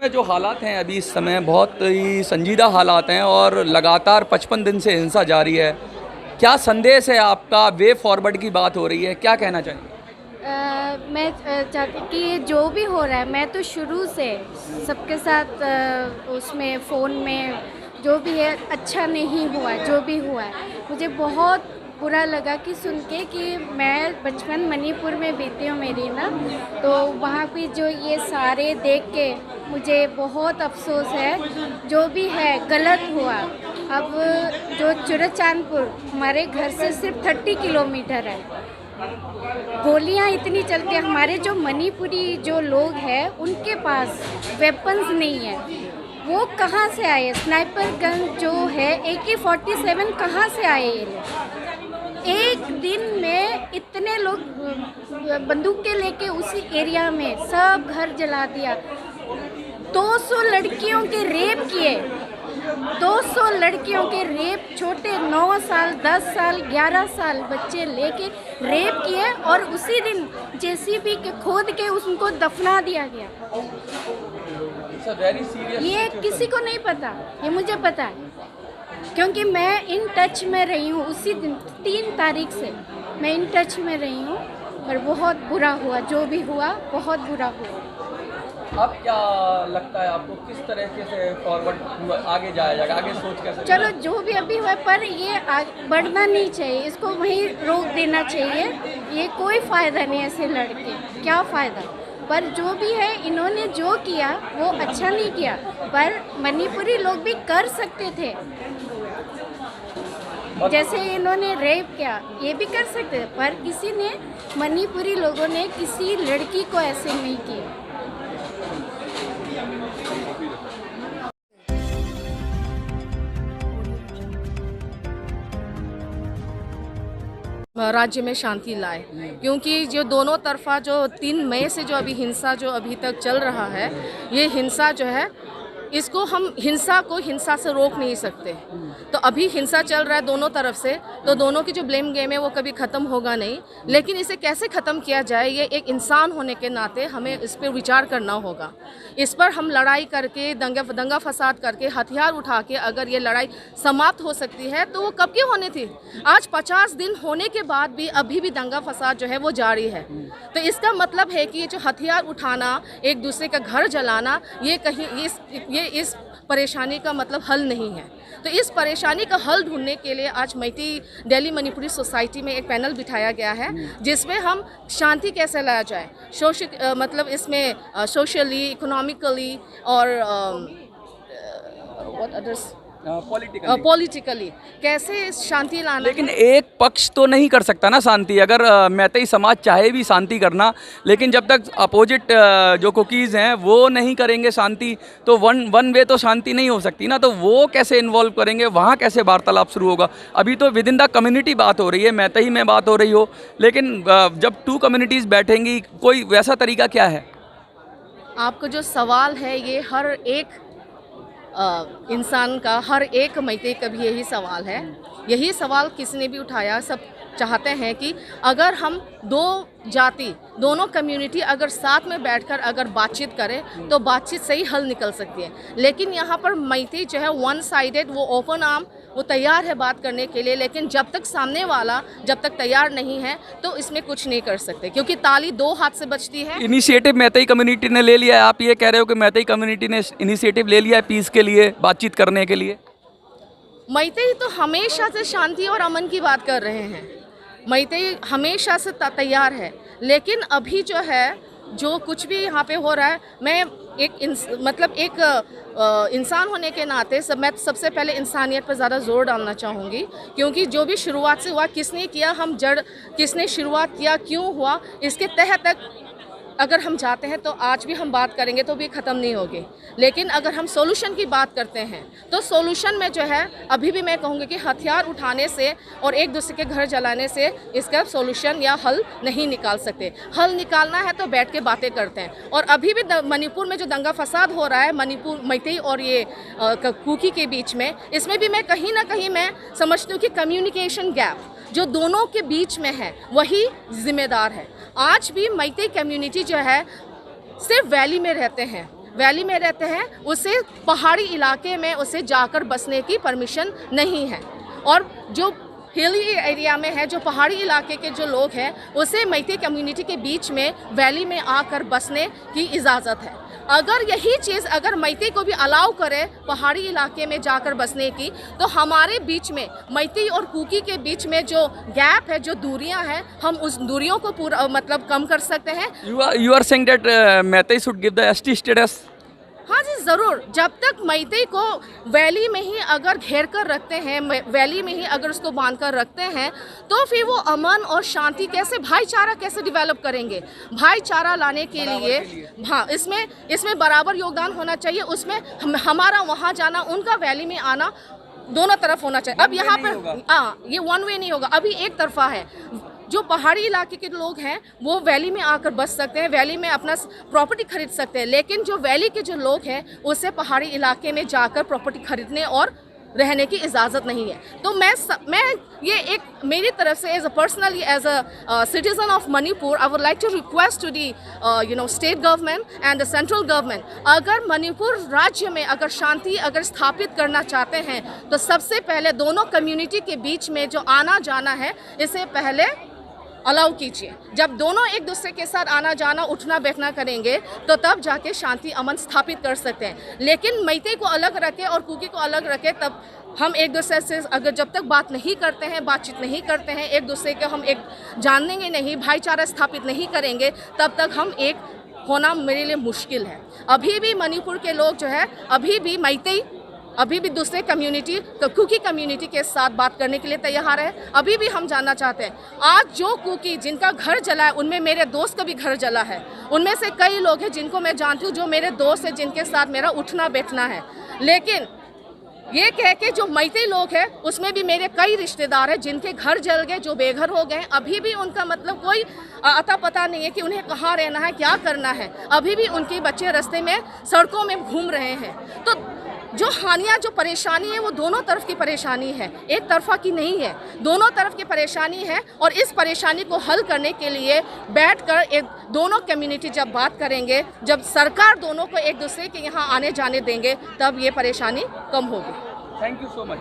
जो हालात हैं अभी इस समय बहुत ही संजीदा हालात हैं और लगातार 55 दिन से हिंसा जारी है। क्या संदेश है आपका? वे फॉरवर्ड की बात हो रही है, क्या कहना चाहेंगे? मैं चाहती कि ये जो भी हो रहा है, मैं तो शुरू से सबके साथ उसमें फ़ोन में जो भी है अच्छा नहीं हुआ, जो भी हुआ है मुझे बहुत बुरा लगा कि सुन के कि मैं बचपन मणिपुर में बीती हूँ मेरी ना, तो वहाँ पे जो ये सारे देख के मुझे बहुत अफसोस है। जो भी है गलत हुआ। अब जो चुराचांदपुर हमारे घर से सिर्फ 30 किलोमीटर है, गोलियां इतनी चलती हैं। हमारे जो मणिपुरी जो लोग हैं उनके पास वेपन्स नहीं है, वो कहाँ से आए? स्नाइपर गन जो है AK-47 कहाँ से आए ये लोग? एक दिन में इतने लोग बंदूकें लेके उसी एरिया में सब घर जला दिया। 200 लड़कियों के रेप किए, 200 लड़कियों के रेप, छोटे 9 साल 10 साल 11 साल बच्चे लेके रेप किए और उसी दिन JCB के खोद के उनको दफना दिया गया। ये किसी को नहीं पता, ये मुझे पता है क्योंकि मैं इन टच में रही हूँ। उसी दिन 3 तारीख से मैं इन टच में रही हूँ और बहुत बुरा हुआ, जो भी हुआ बहुत बुरा हुआ। अब क्या लगता है आपको, किस तरीके से फॉरवर्ड आगे जाया जाएगा? आगे सोच कैसे? चलो जो भी अभी हुआ, पर ये बढ़ना नहीं चाहिए, इसको वहीं रोक देना चाहिए। ये कोई फ़ायदा नहीं ऐसे लड़के, क्या फ़ायदा? पर जो भी है इन्होंने जो किया वो अच्छा नहीं किया, पर मणिपुरी लोग भी कर सकते थे। जैसे इन्होंने रेप किया, ये भी कर सकते थे, पर किसी ने, मणिपुरी लोगों ने किसी लड़की को ऐसे नहीं किया। राज्य में शांति लाए, क्योंकि जो दोनों तरफा जो 3 मई से जो अभी हिंसा जो अभी तक चल रहा है, ये हिंसा जो है इसको हम हिंसा को हिंसा से रोक नहीं सकते। तो अभी हिंसा चल रहा है दोनों तरफ से, तो दोनों की जो ब्लेम गेम है वो कभी ख़त्म होगा नहीं। लेकिन इसे कैसे ख़त्म किया जाए, ये एक इंसान होने के नाते हमें इस पर विचार करना होगा। इस पर हम लड़ाई करके, दंगा फसाद करके, हथियार उठा के अगर ये लड़ाई समाप्त हो सकती है तो वो कब की होनी थी? आज 50 दिन होने के बाद भी अभी भी दंगा फसाद जो है वो जारी है। तो इसका मतलब है कि ये जो हथियार उठाना, एक दूसरे का घर जलाना, ये कहीं इस परेशानी का मतलब हल नहीं है। तो इस परेशानी का हल ढूंढने के लिए आज दिल्ली मणिपुरी सोसाइटी में एक पैनल बिठाया गया है, जिसमें हम शांति कैसे लाया जाए, मतलब इसमें सोशली, इकोनॉमिकली और व्हाट अदर्स पॉलिटिकली कैसे शांति लाना। लेकिन एक पक्ष तो नहीं कर सकता ना शांति। अगर मैतेई समाज चाहे भी शांति करना, लेकिन जब तक अपोजिट जो कुकीज़ हैं वो नहीं करेंगे शांति, तो वन वे तो शांति नहीं हो सकती ना। तो वो कैसे इन्वॉल्व करेंगे, वहाँ कैसे वार्तालाप शुरू होगा? अभी तो विद इन द कम्युनिटी बात हो रही है, मैतेई में बात हो रही हो, लेकिन जब 2 कम्युनिटीज़ बैठेंगी, कोई वैसा तरीका क्या है? आपका जो सवाल है ये हर एक इंसान का, हर एक मैतेई का भी यही सवाल है। यही सवाल किसी ने भी उठाया। सब चाहते हैं कि अगर हम 2 जाति, दोनों कम्युनिटी अगर साथ में बैठकर अगर बातचीत करें तो बातचीत से ही हल निकल सकती है। लेकिन यहाँ पर मैतेई जो है वन साइडेड, वो ओपन आर्म, वो तैयार है बात करने के लिए, लेकिन जब तक सामने वाला जब तक तैयार नहीं है तो इसमें कुछ नहीं कर सकते, क्योंकि ताली 2 हाथ से बजती है। इनिशिएटिव मैतेई कम्युनिटी ने ले लिया है? आप ये कह रहे हो कि मैतेई कम्युनिटी ने इनिशिएटिव ले लिया है पीस के लिए, बातचीत करने के लिए? मैतेई तो हमेशा से शांति और अमन की बात कर रहे हैं। मैतेई हमेशा से तैयार है, लेकिन अभी जो है जो कुछ भी यहाँ पे हो रहा है, मैं एक इंसान होने के नाते मैं सबसे पहले इंसानियत पर ज़्यादा ज़ोर डालना चाहूँगी, क्योंकि जो भी शुरुआत से हुआ, किसने किया, हम जड़ किसने शुरुआत किया, क्यों हुआ, इसके तह तक अगर हम जाते हैं तो आज भी हम बात करेंगे तो भी ख़त्म नहीं होगी। लेकिन अगर हम सॉल्यूशन की बात करते हैं तो सॉल्यूशन में जो है अभी भी मैं कहूँगी कि हथियार उठाने से और एक दूसरे के घर जलाने से इसका सॉल्यूशन या हल नहीं निकाल सकते। हल निकालना है तो बैठ के बातें करते हैं। और अभी भी मणिपुर में जो दंगा फसाद हो रहा है, मणिपुर मैतेई और ये कुकी के बीच में, इसमें भी मैं कहीं ना कहीं मैं समझती हूँ कि कम्युनिकेशन गैप जो दोनों के बीच में है वही जिम्मेदार है। आज भी मैतेई कम्युनिटी जो है सिर्फ वैली में रहते हैं, वैली में रहते हैं उसे पहाड़ी इलाके में उसे जाकर बसने की परमिशन नहीं है। और जो हिली एरिया में है, जो पहाड़ी इलाके के जो लोग हैं, उसे मैते कम्युनिटी के बीच में वैली में आकर बसने की इजाज़त है। अगर यही चीज़ अगर मैते को भी अलाउ करे पहाड़ी इलाके में जाकर बसने की, तो हमारे बीच में मैते और कुकी के बीच में जो गैप है, जो दूरियां हैं, हम उस दूरियों को पूरा मतलब कम कर सकते हैं। You are saying that Meitei should give the ST status? हाँ जी ज़रूर। जब तक मैते को वैली में ही अगर घेर कर रखते हैं, वैली में ही अगर उसको बांध कर रखते हैं, तो फिर वो अमन और शांति कैसे, भाईचारा कैसे डेवलप करेंगे। भाईचारा लाने के लिए हाँ इसमें बराबर योगदान होना चाहिए। उसमें हमारा वहाँ जाना, उनका वैली में आना, दोनों तरफ होना चाहिए। अब यहाँ पर हाँ, ये वन वे नहीं होगा, अभी एक तरफा है। जो पहाड़ी इलाके के लोग हैं वो वैली में आकर बस सकते हैं, वैली में अपना प्रॉपर्टी खरीद सकते हैं, लेकिन जो वैली के जो लोग हैं उसे पहाड़ी इलाके में जाकर प्रॉपर्टी खरीदने और रहने की इजाज़त नहीं है। तो मैं ये एक मेरी तरफ से as a personally as a citizen of Manipur, I would like to request to the state government and the central government, अगर मणिपुर राज्य में अगर शांति अगर स्थापित करना चाहते हैं, तो सबसे पहले दोनों कम्युनिटी के बीच में जो आना जाना है, इसे पहले अलाउ कीजिए। जब दोनों एक दूसरे के साथ आना जाना उठना बैठना करेंगे, तो तब जाके शांति अमन स्थापित कर सकते हैं। लेकिन मैते को अलग रखे और कुकी को अलग रखे, तब हम एक दूसरे से अगर जब तक बात नहीं करते हैं, बातचीत नहीं करते हैं, एक दूसरे के हम एक जानेंगे नहीं, भाईचारा स्थापित नहीं करेंगे, तब तक हम एक होना मेरे लिए मुश्किल है। अभी भी मणिपुर के लोग जो है, अभी भी मैते अभी भी दूसरे कम्युनिटी कुकी कम्युनिटी के साथ बात करने के लिए तैयार है। अभी भी हम जानना चाहते हैं, आज जो कुकी जिनका घर जला है, उनमें मेरे दोस्त का भी घर जला है। उनमें से कई लोग हैं जिनको मैं जानती हूँ, जो मेरे दोस्त हैं, जिनके साथ मेरा उठना बैठना है। लेकिन ये कह के जो मैते लोग हैं, उसमें भी मेरे कई रिश्तेदार हैं जिनके घर जल गए, जो बेघर हो गए। अभी भी उनका मतलब कोई अता पता नहीं है कि उन्हें कहाँ रहना है, क्या करना है। अभी भी उनके बच्चे रास्ते में सड़कों में घूम रहे हैं। तो जो हानियाँ, जो परेशानी है, वो दोनों तरफ की परेशानी है, एक तरफा की नहीं है, दोनों तरफ की परेशानी है। और इस परेशानी को हल करने के लिए बैठकर एक दोनों कम्युनिटी जब बात करेंगे, जब सरकार दोनों को एक दूसरे के यहाँ आने जाने देंगे, तब ये परेशानी कम होगी। Thank you so much.